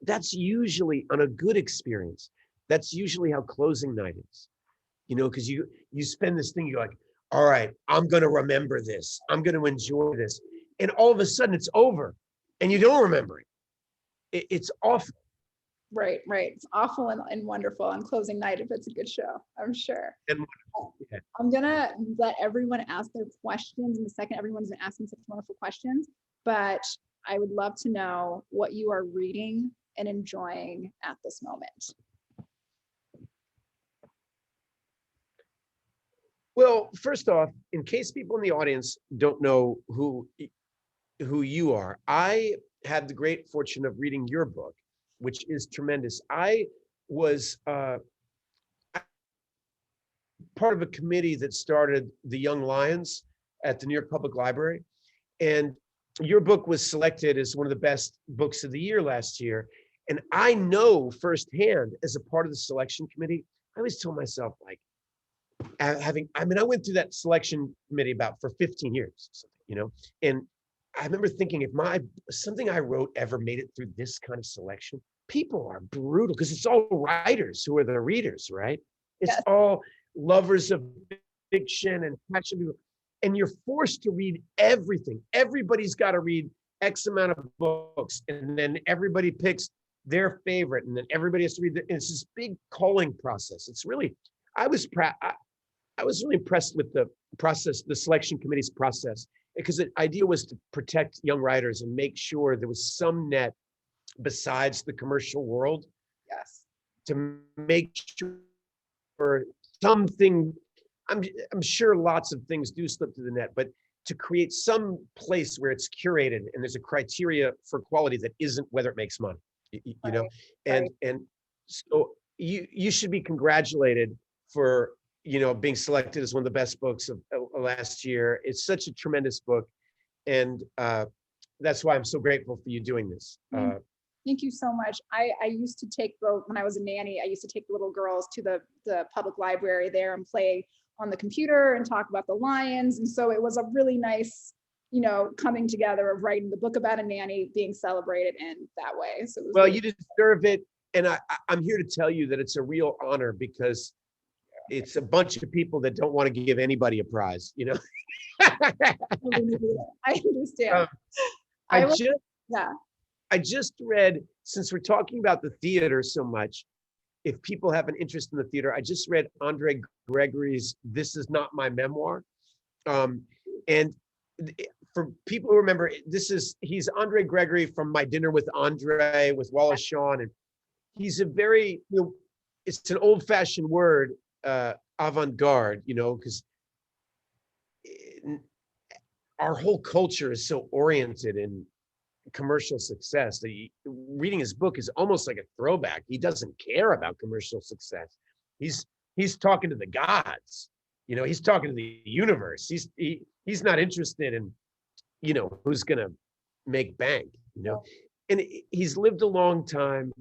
That's usually, on a good experience, that's usually how closing night is. You know, because you spend this thing, you're like, all right, I'm going to remember this. I'm going to enjoy this. And all of a sudden it's over and you don't remember it. It's awful. Right. It's awful and wonderful on closing night if it's a good show, I'm sure. And yeah. I'm going to let everyone ask their questions in a second. Everyone's been asking such wonderful questions, but I would love to know what you are reading and enjoying at this moment. Well, first off, in case people in the audience don't know who you are, I had the great fortune of reading your book, which is tremendous. I was part of a committee that started the Young Lions at the New York Public Library. And your book was selected as one of the best books of the year last year. And I know firsthand, as a part of the selection committee, I always told myself, like, I went through that selection committee for 15 years, and I remember thinking, if something I wrote ever made it through this kind of selection, people are brutal, because it's all writers who are the readers, right? It's Yes. all lovers of fiction and passion people, and you're forced to read everything. Everybody's got to read X amount of books, and then everybody picks their favorite, and then everybody has to read. It's this big culling process. It's really, I was really impressed with the process, the selection committee's process, because the idea was to protect young writers and make sure there was some net besides the commercial world. Yes. To make sure something, I'm sure lots of things do slip through the net, but to create some place where it's curated and there's a criteria for quality that isn't whether it makes money, you know? And so you should be congratulated for, being selected as one of the best books of last year. It's such a tremendous book. And that's why I'm so grateful for you doing this. Thank you so much. I used to take when I was a nanny, I used to take the little girls to the public library there and play on the computer and talk about the lions. And so it was a really nice, coming together of writing the book about a nanny being celebrated in that way. So it was you deserve it. And I'm here to tell you that it's a real honor, because it's a bunch of people that don't want to give anybody a prize, I understand. I just read, since we're talking about the theater so much, if people have an interest in the theater, I just read Andre Gregory's This Is Not My Memoir. And for people who remember, he's Andre Gregory from My Dinner with Andre with Wallace Shawn. And he's a very, it's an old-fashioned word, avant-garde, because our whole culture is so oriented in commercial success that reading his book is almost like a throwback. He doesn't care about commercial success. He's talking to the gods, he's talking to the universe. He's not interested in, who's gonna make bank, and he's lived a long time,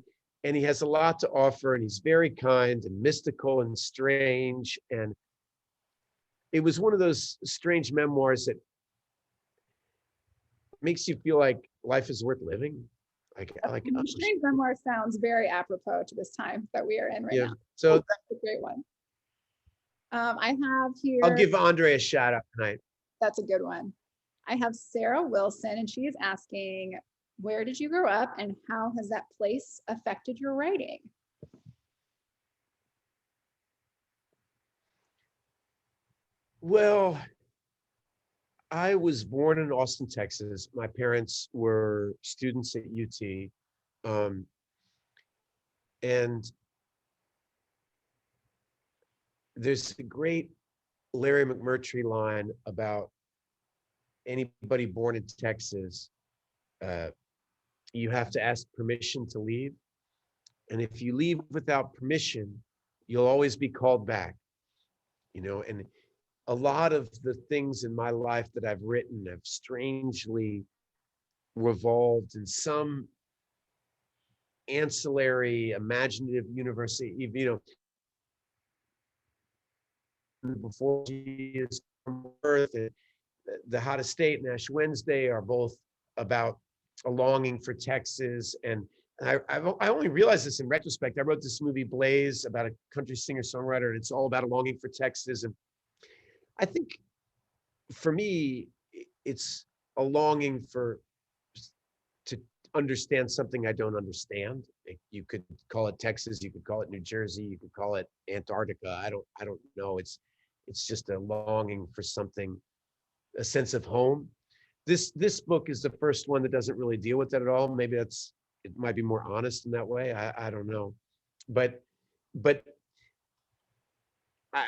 and he has a lot to offer, and he's very kind and mystical and strange. And it was one of those strange memoirs that makes you feel like life is worth living. Strange memoir sounds very apropos to this time that we are in right now. So that's a great one. I have here. I'll give Andre a shout out tonight. That's a good one. I have Sarah Wilson, and she is asking, where did you grow up and how has that place affected your writing? Well, I was born in Austin, Texas. My parents were students at UT. And there's a great Larry McMurtry line about anybody born in Texas, you have to ask permission to leave. And if you leave without permission, you'll always be called back, and a lot of the things in my life that I've written have strangely revolved in some ancillary imaginative universe, before she is from Earth, and the Hottest State and Ash Wednesday are both about a longing for Texas. And I only realized this in retrospect. I wrote this movie Blaze about a country singer-songwriter, and it's all about a longing for Texas. And I think for me, it's a longing to understand something I don't understand. You could call it Texas, you could call it New Jersey, you could call it Antarctica. I don't know. It's just a longing for something, a sense of home. This book is the first one that doesn't really deal with that at all. Maybe it might be more honest in that way. I don't know, but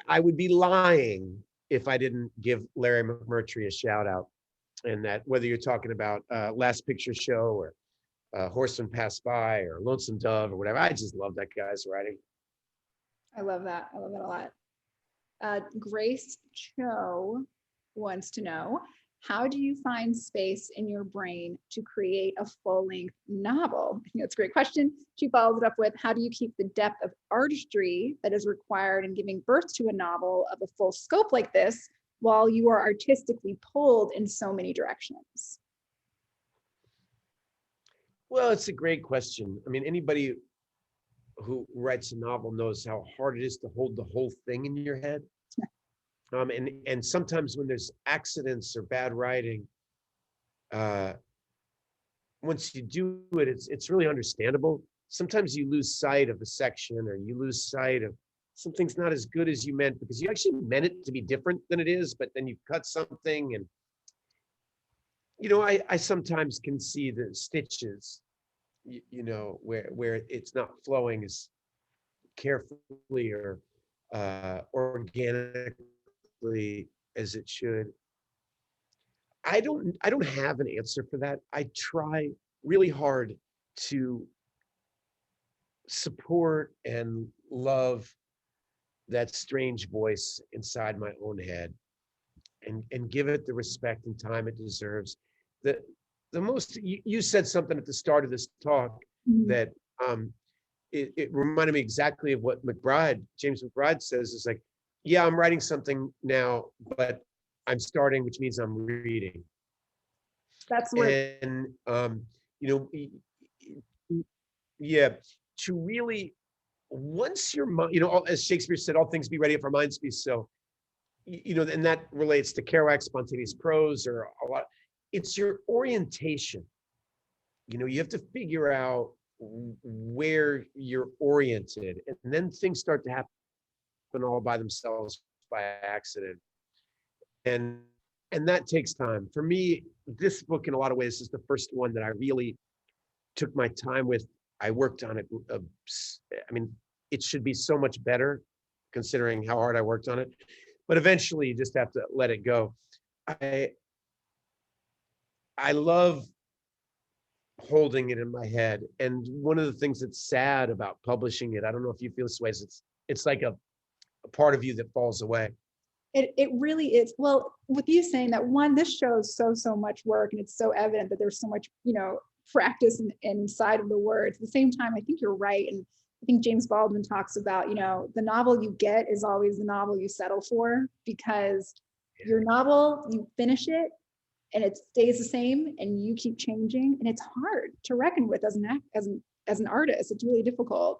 I would be lying if I didn't give Larry McMurtry a shout out. And that, whether you're talking about Last Picture Show or Horseman Passed By or Lonesome Dove or whatever, I just love that guy's writing. I love that. I love that a lot. Grace Cho wants to know, how do you find space in your brain to create a full-length novel? I think that's a great question. She follows it up with, how do you keep the depth of artistry that is required in giving birth to a novel of a full scope like this while you are artistically pulled in so many directions? Well, it's a great question. I mean, anybody who writes a novel knows how hard it is to hold the whole thing in your head. And sometimes when there's accidents or bad writing, once you do it, it's really understandable. Sometimes you lose sight of a section, or you lose sight of something's not as good as you meant because you actually meant it to be different than it is, but then you cut something. And I sometimes can see the stitches, where it's not flowing as carefully or organically as it should. I don't have an answer for that. I try really hard to support and love that strange voice inside my own head, and give it the respect and time it deserves. The most, you said something at the start of this talk that it reminded me exactly of what James McBride says. Is like, yeah, I'm writing something now, but I'm starting, which means I'm reading. That's where, And yeah, to really, once your mind, as Shakespeare said, all things be ready if our minds be so. And that relates to Kerouac, spontaneous prose, or a lot. It's your orientation. You have to figure out where you're oriented, and then things start to happen all by themselves by accident. And that takes time. For me, this book in a lot of ways is the first one that I really took my time with. I worked on it. I mean, it should be so much better considering how hard I worked on it. But eventually you just have to let it go. I love holding it in my head. And one of the things that's sad about publishing it, I don't know if you feel this way, is it's like a part of you that falls away. It really is. Well, with you saying that, one, this shows so much work, and it's so evident that there's so much, practice inside of the words. At the same time, I think you're right. And I think James Baldwin talks about, the novel you get is always the novel you settle for, because your novel, you finish it and it stays the same and you keep changing. And it's hard to reckon with as an artist. It's really difficult.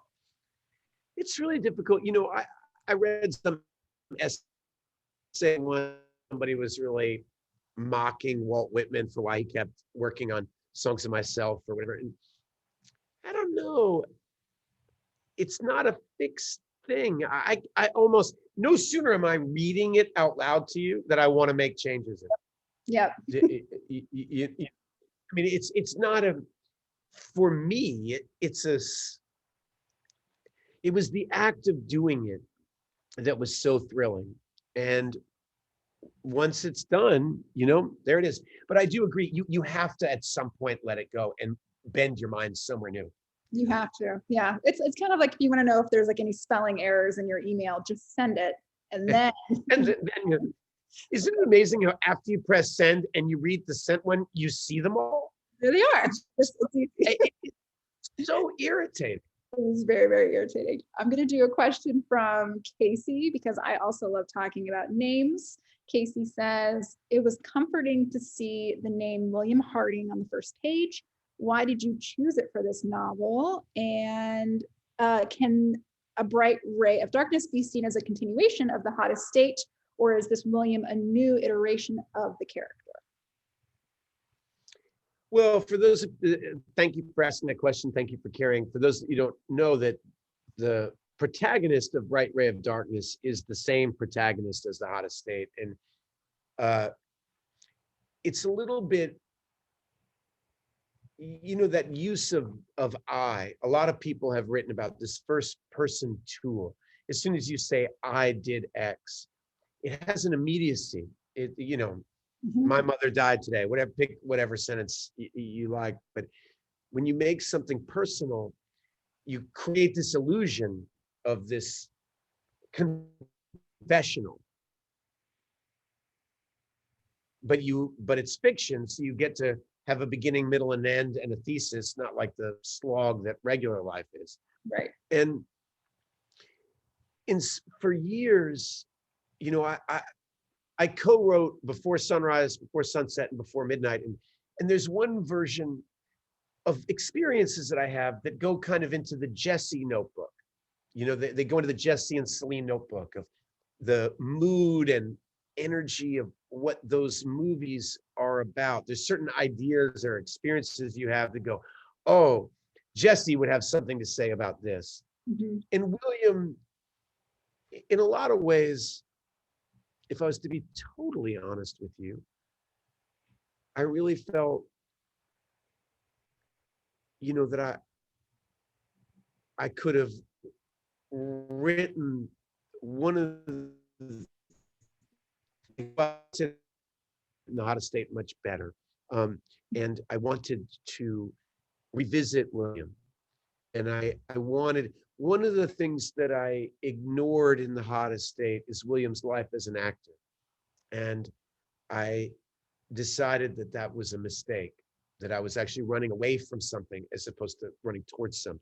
It's really difficult. I read some essay when somebody was really mocking Walt Whitman for why he kept working on Songs of Myself or whatever. And I don't know. It's not a fixed thing. I almost, no sooner am I reading it out loud to you that I want to make changes in it. Yeah. I mean, it's not for me, it was the act of doing it that was so thrilling. And once it's done, there it is. But I do agree, you have to at some point let it go and bend your mind somewhere new. You have to. Yeah. It's kind of like, if you want to know if there's like any spelling errors in your email, just send it. And then isn't it amazing how after you press send and you read the sent one, you see them all? There they are. It's so irritating. It was very, very irritating. I'm going to do a question from Casey, because I also love talking about names. Casey says, it was comforting to see the name William Harding on the first page. Why did you choose it for this novel? And can A Bright Ray of Darkness be seen as a continuation of The Hottest State, or is this William a new iteration of the character? Well, for those, thank you for asking that question. Thank you for caring. For those that you don't know, that the protagonist of Bright Ray of Darkness is the same protagonist as The Hottest State. And it's a little bit, that use of I. A lot of people have written about this first person tool. As soon as you say, I did X, it has an immediacy. My mother died today, pick whatever sentence you like. But when you make something personal, you create this illusion of this professional. But it's fiction, so you get to have a beginning, middle, and end, and a thesis, not like the slog that regular life is. Right. And for years, you know, I co-wrote Before Sunrise, Before Sunset, and Before Midnight, and there's one version of experiences that I have that go kind of into the Jesse notebook. You know, they go into the Jesse and Celine notebook of the mood and energy of what those movies are about. There's certain ideas or experiences you have that go, oh, Jesse would have something to say about this. Mm-hmm. And William, in a lot of ways, if I was to be totally honest with you, I really felt, you know, that I could have written one of the in the hottest state much better. And I wanted to revisit William. And I wanted, one of the things that I ignored in the hottest state is William's life as an actor. And I decided that that was a mistake, that I was actually running away from something as opposed to running towards something.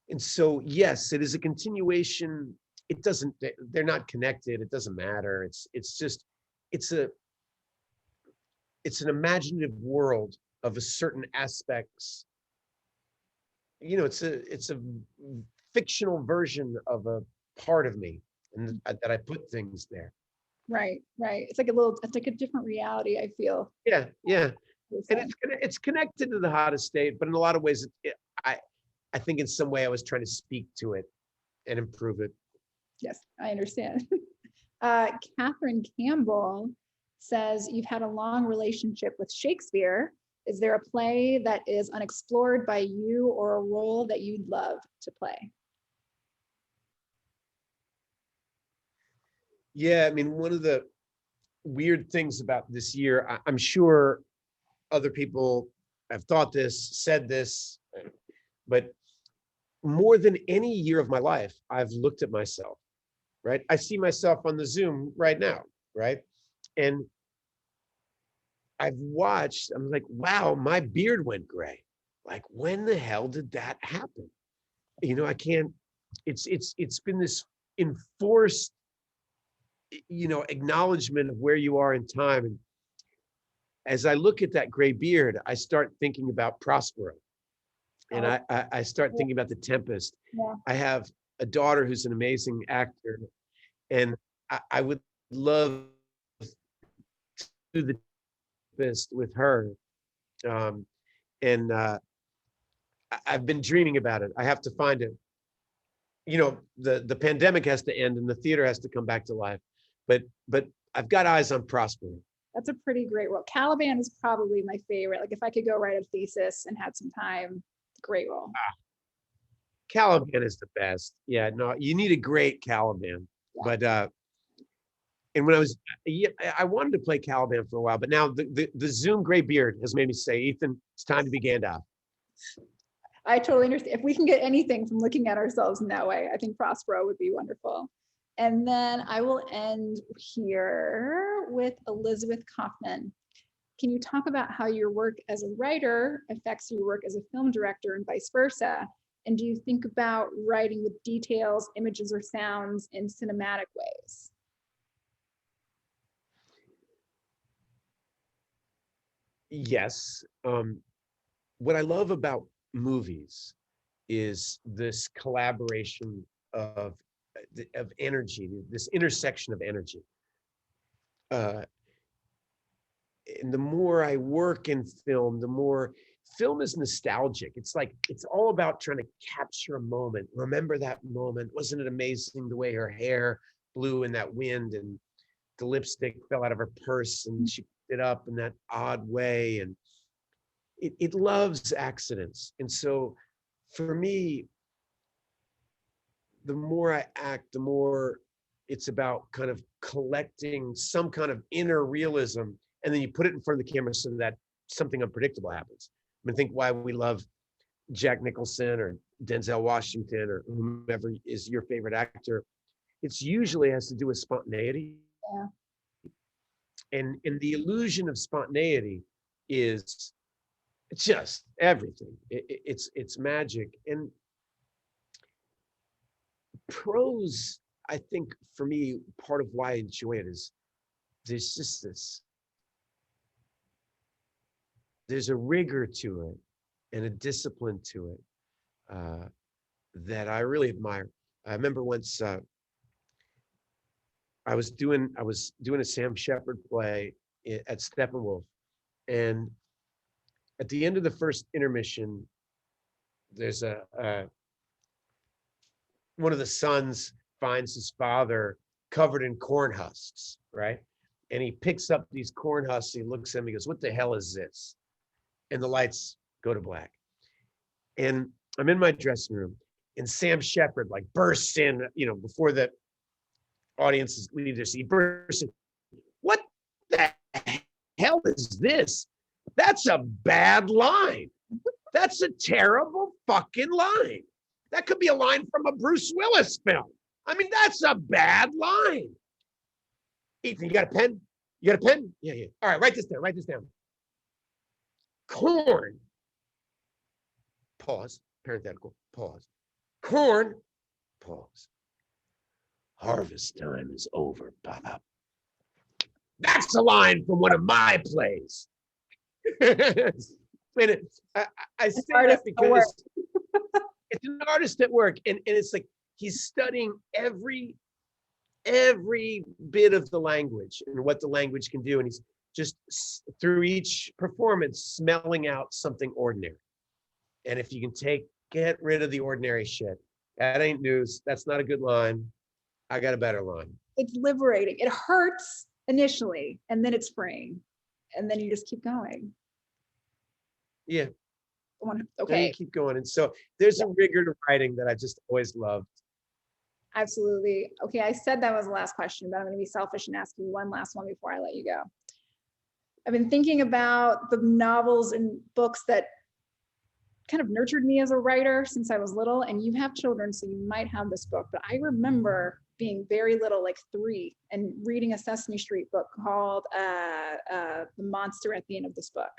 And so, yes, it is a continuation. It doesn't, they're not connected. It doesn't matter. It's just, it's an imaginative world of a certain aspects. You know, it's a fictional version of a part of me, and that I put things there. Right. It's like a different reality, I feel. Yeah. And it's connected to the hottest state, but in a lot of ways, I think in some way I was trying to speak to it and improve it. Yes, I understand. Catherine Campbell says, you've had a long relationship with Shakespeare. Is there a play that is unexplored by you or a role that you'd love to play? Yeah, I mean, one of the weird things about this year, I'm sure other people have thought this, said this, but more than any year of my life, I've looked at myself, right? I see myself on the Zoom right now, right? And I've watched, I'm like, wow, my beard went gray. Like, when the hell did that happen? You know, I can't, it's been this enforced, you know, acknowledgement of where you are in time. And as I look at that gray beard, I start thinking about Prospero. And I start thinking about The Tempest. Yeah. I have a daughter who's an amazing actor, and I would love to do The Tempest with her. I've been dreaming about it. I have to find it. You know, the pandemic has to end and the theater has to come back to life. But I've got eyes on Prospero. That's a pretty great role. Caliban is probably my favorite. Like, if I could go write a thesis and had some time, great role. Caliban is the best. Yeah, no, you need a great Caliban. Yeah. But and when I wanted to play Caliban for a while, but now the Zoom gray beard has made me say, Ethan, it's time to be Gandalf. I totally understand. If we can get anything from looking at ourselves in that way, I think Prospero would be wonderful. And then I will end here with Elizabeth Kaufman. Can you talk about how your work as a writer affects your work as a film director and vice versa? And do you think about writing with details, images, or sounds in cinematic ways? Yes. What I love about movies is this collaboration of energy, this intersection of energy. And the more I work in film, the more film is nostalgic. It's like, it's all about trying to capture a moment. Remember that moment. Wasn't it amazing the way her hair blew in that wind and the lipstick fell out of her purse and she picked it up in that odd way? And it loves accidents. And so for me, the more I act, the more it's about kind of collecting some kind of inner realism, and then you put it in front of the camera so that something unpredictable happens. I mean, think why we love Jack Nicholson or Denzel Washington or whomever is your favorite actor. it's usually has to do with spontaneity. Yeah. And the illusion of spontaneity is just everything. It's magic. And prose, I think for me, part of why I enjoy it is there's just there's a rigor to it and a discipline to it that I really admire. I remember once I was doing a Sam Shepard play at Steppenwolf, and at the end of the first intermission, there's one of the sons finds his father covered in corn husks, right? And he picks up these corn husks. He looks at him. He goes, "What the hell is this?" And the lights go to black. And I'm in my dressing room, and Sam Shepard like bursts in, before the audiences leave their seat. Bursts in, "What the hell is this? That's a bad line. That's a terrible fucking line. That could be a line from a Bruce Willis film. I mean, that's a bad line." "Ethan, you got a pen? You got a pen?" Yeah. All right, write this down. Corn. Pause. Parenthetical. Pause. Corn. Pause. Harvest time is over, Bob. That's a line from one of my plays. And I say that because it's an artist at work, and it's like he's studying every bit of the language and what the language can do, and he's just through each performance smelling out something ordinary. And if you can get rid of the ordinary shit, that ain't news. That's not a good line. I got a better line. It's liberating. It hurts initially, and then it's freeing, and then you just keep going. Yeah. Okay. Then you keep going. And so there's a rigor to writing that I just always loved. Absolutely. Okay, I said that was the last question, but I'm going to be selfish and ask you one last one before I let you go. I've been thinking about the novels and books that kind of nurtured me as a writer since I was little, and you have children, so you might have this book, but I remember being very little, like 3, and reading a Sesame Street book called The Monster at the End of This Book.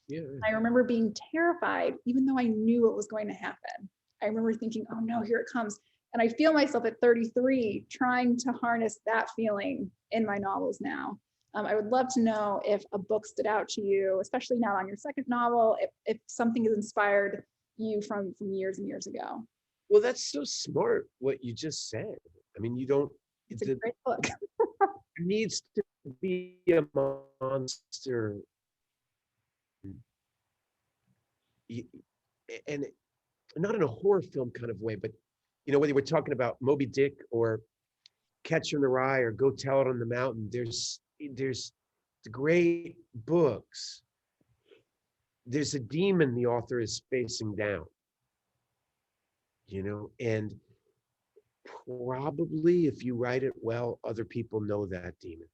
Yeah. I remember being terrified, even though I knew what was going to happen. I remember thinking, oh no, here it comes. And I feel myself at 33 trying to harness that feeling in my novels now. I would love to know if a book stood out to you, especially now on your second novel, if something has inspired you from years and years ago. Well, that's so smart what you just said. I mean, It's a great book. There needs to be a monster. And not in a horror film kind of way, but whether we're talking about Moby Dick or Catcher in the Rye or Go Tell It on the Mountain, there's the great books. There's a demon the author is facing down, and probably if you write it well, other people know that demon.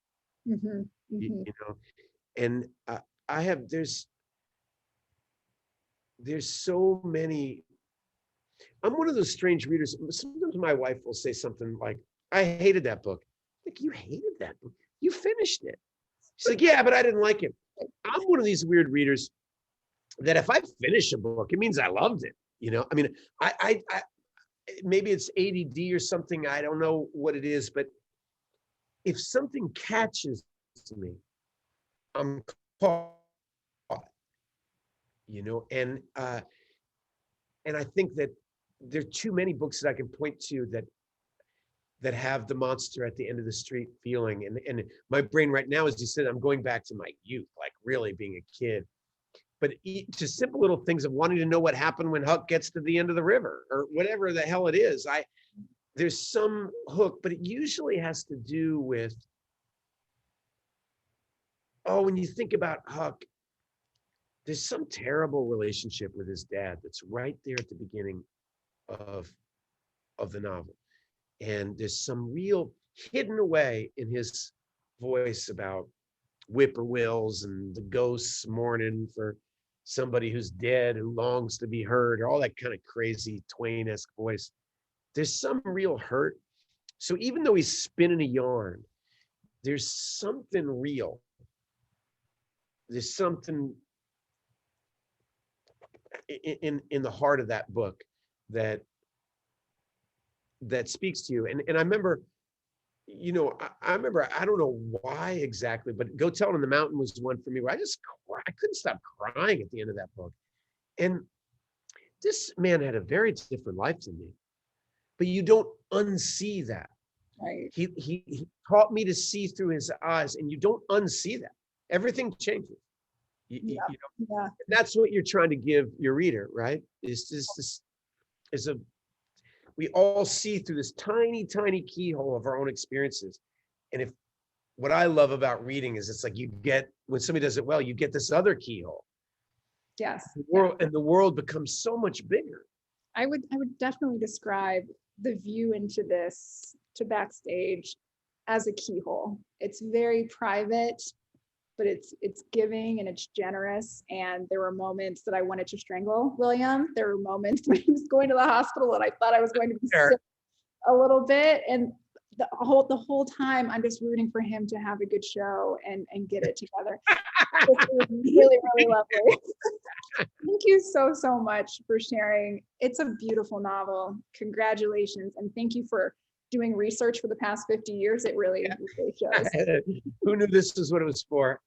Mm-hmm, mm-hmm. And there's so many. I'm one of those strange readers. Sometimes my wife will say something like, "I hated that book." Like, you hated that book? You finished it. She's like, "Yeah, but I didn't like it." I'm one of these weird readers that if I finish a book, it means I loved it. I mean, I maybe it's ADD or something. I don't know what it is, but if something catches me, I'm caught. And I think that there are too many books that I can point to that have the monster at the end of the street feeling. And my brain right now, as you said, I'm going back to my youth, like really being a kid. But just simple little things of wanting to know what happened when Huck gets to the end of the river or whatever the hell it is. There's some hook, but it usually has to do with, when you think about Huck, there's some terrible relationship with his dad that's right there at the beginning of the novel. And there's some real hidden away in his voice about whippoorwills and the ghosts mourning for somebody who's dead who longs to be heard, or all that kind of crazy Twain-esque voice. There's some real hurt. So even though he's spinning a yarn, there's something real. There's something in the heart of that book that speaks to you. And I remember, you know, I remember, I don't know why exactly, but Go Tell It on the Mountain was one for me where I couldn't stop crying at the end of that book. And this man had a very different life than me, but you don't unsee that. Right. He taught me to see through his eyes, and you don't unsee that. Everything changes. You know, Yeah. and that's what you're trying to give your reader, right? We all see through this tiny, tiny keyhole of our own experiences. And what I love about reading is it's like when somebody does it well, you get this other keyhole. Yes. And the world becomes so much bigger. I would definitely describe the view into this, to backstage, as a keyhole. It's very private, but it's giving and it's generous. And there were moments that I wanted to strangle William. There were moments when he was going to the hospital and I thought I was going to be sick a little bit. And the whole time I'm just rooting for him to have a good show and get it together. It was really, really lovely. Thank you so much for sharing. It's a beautiful novel. Congratulations. And thank you for doing research for the past 50 years. It really shows. Who knew this is what it was for?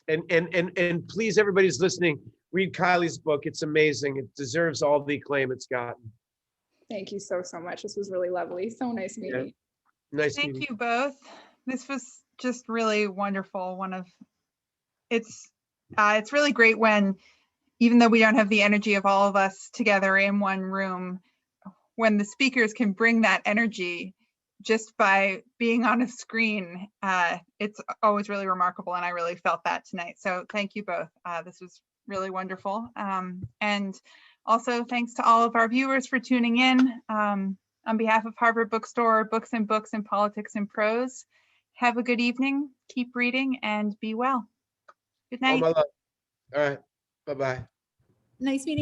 And please, everybody who's listening, read Kiley's book. It's amazing. It deserves all the acclaim it's gotten. Thank you so much. This was really lovely. So nice meeting you. Nice Thank meeting you both. This was just really wonderful. It's really great when, even though we don't have the energy of all of us together in one room, when the speakers can bring that energy just by being on a screen, it's always really remarkable. And I really felt that tonight. So thank you both. This was really wonderful. And also thanks to all of our viewers for tuning in. On behalf of Harvard Bookstore, Books and Politics and Prose, have a good evening, keep reading, and be well. Good night. all my love. All right. Bye-bye. Nice meeting you.